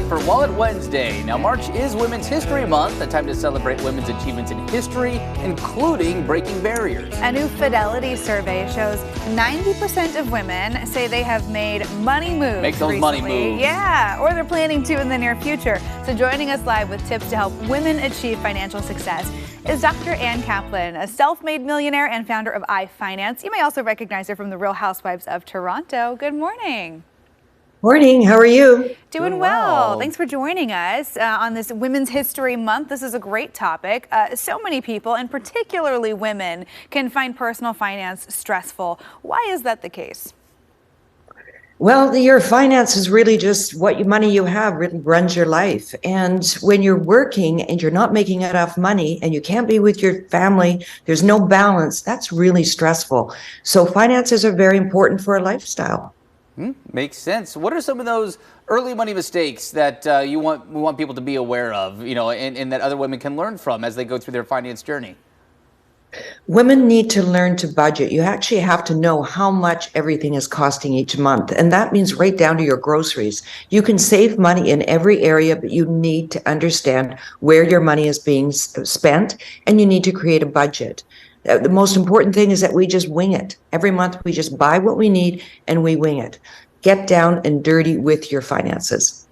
for Wallet Wednesday. Now, March is Women's History Month, a time to celebrate women's achievements in history, including breaking barriers. A new Fidelity survey shows 90% of women say they have made money moves Make those recently. money moves. Yeah, or they're planning to in the near future. So joining us live with tips to help women achieve financial success is Dr. Ann Kaplan, a self-made millionaire and founder of iFinance. You may also recognize her from the Real Housewives of Toronto. Good morning. Morning, how are you? Doing well. Thanks for joining us on this Women's History Month. This is a great topic. So many people, and particularly women, can find personal finance stressful. Why is that the case? Well, your finance is really just what money you have really runs your life. And when you're working and you're not making enough money and you can't be with your family, there's no balance, that's really stressful. So finances are very important for a lifestyle. Makes sense. What are some of those early money mistakes that we want people to be aware of, and that other women can learn from as they go through their finance journey? Women need to learn to budget. You actually have to know how much everything is costing each month. And that means right down to your groceries. You can save money in every area, but you need to understand where your money is being spent, and you need to create a budget. The most important thing is that we just wing it. Every month we just buy what we need and we wing it. Get down and dirty with your finances.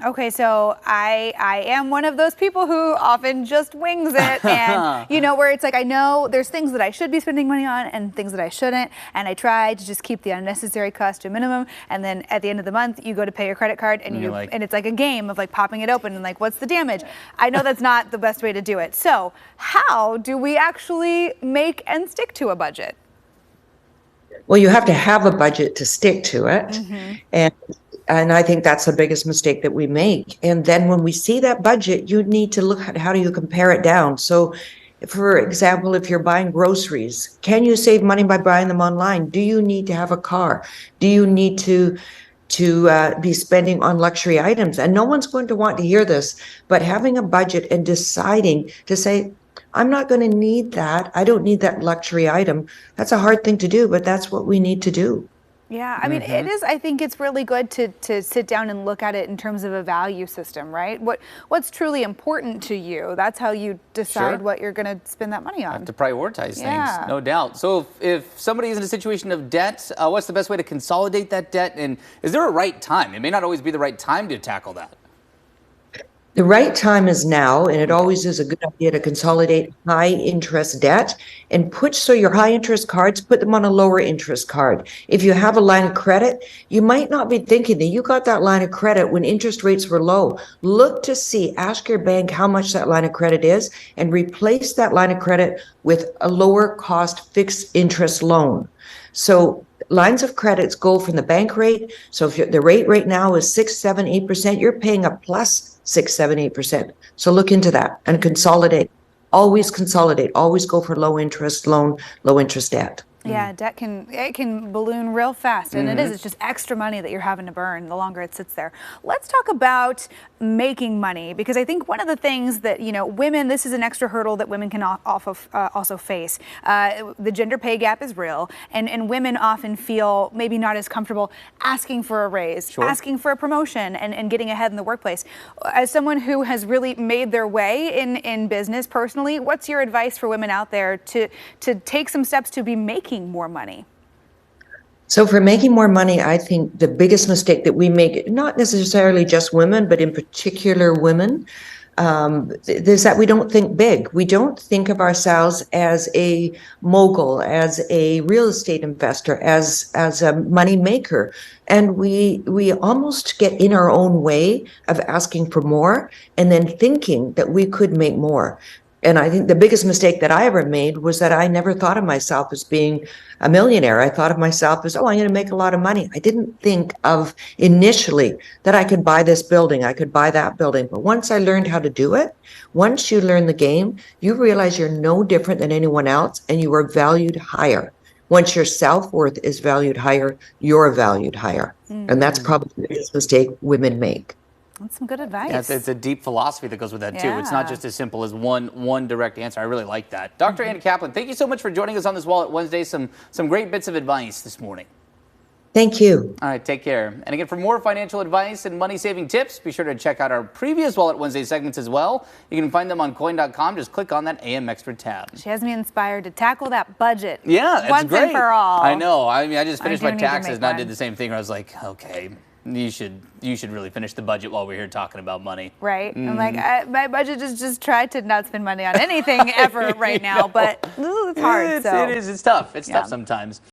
Okay, so I am one of those people who often just wings it, and where it's like I know there's things that I should be spending money on and things that I shouldn't, and I try to just keep the unnecessary cost to a minimum, and then at the end of the month you go to pay your credit card and and it's like a game of like popping it open and like what's the damage? I know that's not the best way to do it. So how do we actually make and stick to a budget? Well, you have to have a budget to stick to it. And I think that's the biggest mistake that we make. And then when we see that budget, you need to look at how do you compare it down. So, for example, if you're buying groceries, can you save money by buying them online? Do you need to have a car? Do you need to be spending on luxury items? And no one's going to want to hear this, but having a budget and deciding to say, I'm not going to need that. I don't need that luxury item. That's a hard thing to do, but that's what we need to do. Yeah, I mean, it is. I think it's really good to sit down and look at it in terms of a value system, right? What's truly important to you? That's how you decide what you're going to spend that money on. Have to prioritize things, no doubt. So if somebody is in a situation of debt, what's the best way to consolidate that debt? And is there a right time? It may not always be the right time to tackle that. The right time is now, and it always is a good idea to consolidate high interest debt and so your high interest cards, put them on a lower interest card. If you have a line of credit, you might not be thinking that you got that line of credit when interest rates were low. Look to see, ask your bank how much that line of credit is and replace that line of credit with a lower cost fixed interest loan. So lines of credits go from the bank rate. So if the rate right now is 6, 7, 8%, you're paying a plus 6, 7, 8%. So look into that and consolidate. Always consolidate. Always go for low interest loan, low interest debt. Yeah, debt can balloon real fast, and it's just extra money that you're having to burn the longer it sits there. Let's talk about making money, because I think one of the things that women, this is an extra hurdle that women can also face. The gender pay gap is real, and women often feel maybe not as comfortable asking for a raise, asking for a promotion, and getting ahead in the workplace. As someone who has really made their way in business personally, what's your advice for women out there to take some steps to be making more money? So for making more money, I think the biggest mistake that we make, not necessarily just women, but in particular women, is that we don't think big. We don't think of ourselves as a mogul, as a real estate investor, as a money maker. And we almost get in our own way of asking for more and then thinking that we could make more. And I think the biggest mistake that I ever made was that I never thought of myself as being a millionaire. I thought of myself as, I'm going to make a lot of money. I didn't think of initially that I could buy this building, I could buy that building. But once I learned how to do it, once you learn the game, you realize you're no different than anyone else and you are valued higher. Once your self-worth is valued higher, you're valued higher. And that's probably the biggest mistake women make. That's some good advice. Yeah, it's a deep philosophy that goes with that, too. It's not just as simple as one direct answer. I really like that. Dr. Ann Kaplan, thank you so much for joining us on this Wallet Wednesday. Some great bits of advice this morning. Thank you. All right, take care. And again, for more financial advice and money-saving tips, be sure to check out our previous Wallet Wednesday segments as well. You can find them on coin.com. Just click on that AM Extra tab. She has me inspired to tackle that budget. Yeah, it's once great. and for all. I know. I mean, I just finished my taxes and I one. did the same thing where I was like, okay, you should really finish the budget while we're here talking about money. Right. I'm like, my budget is just try to not spend money on anything ever right now, but it's hard. It's tough. It's tough sometimes.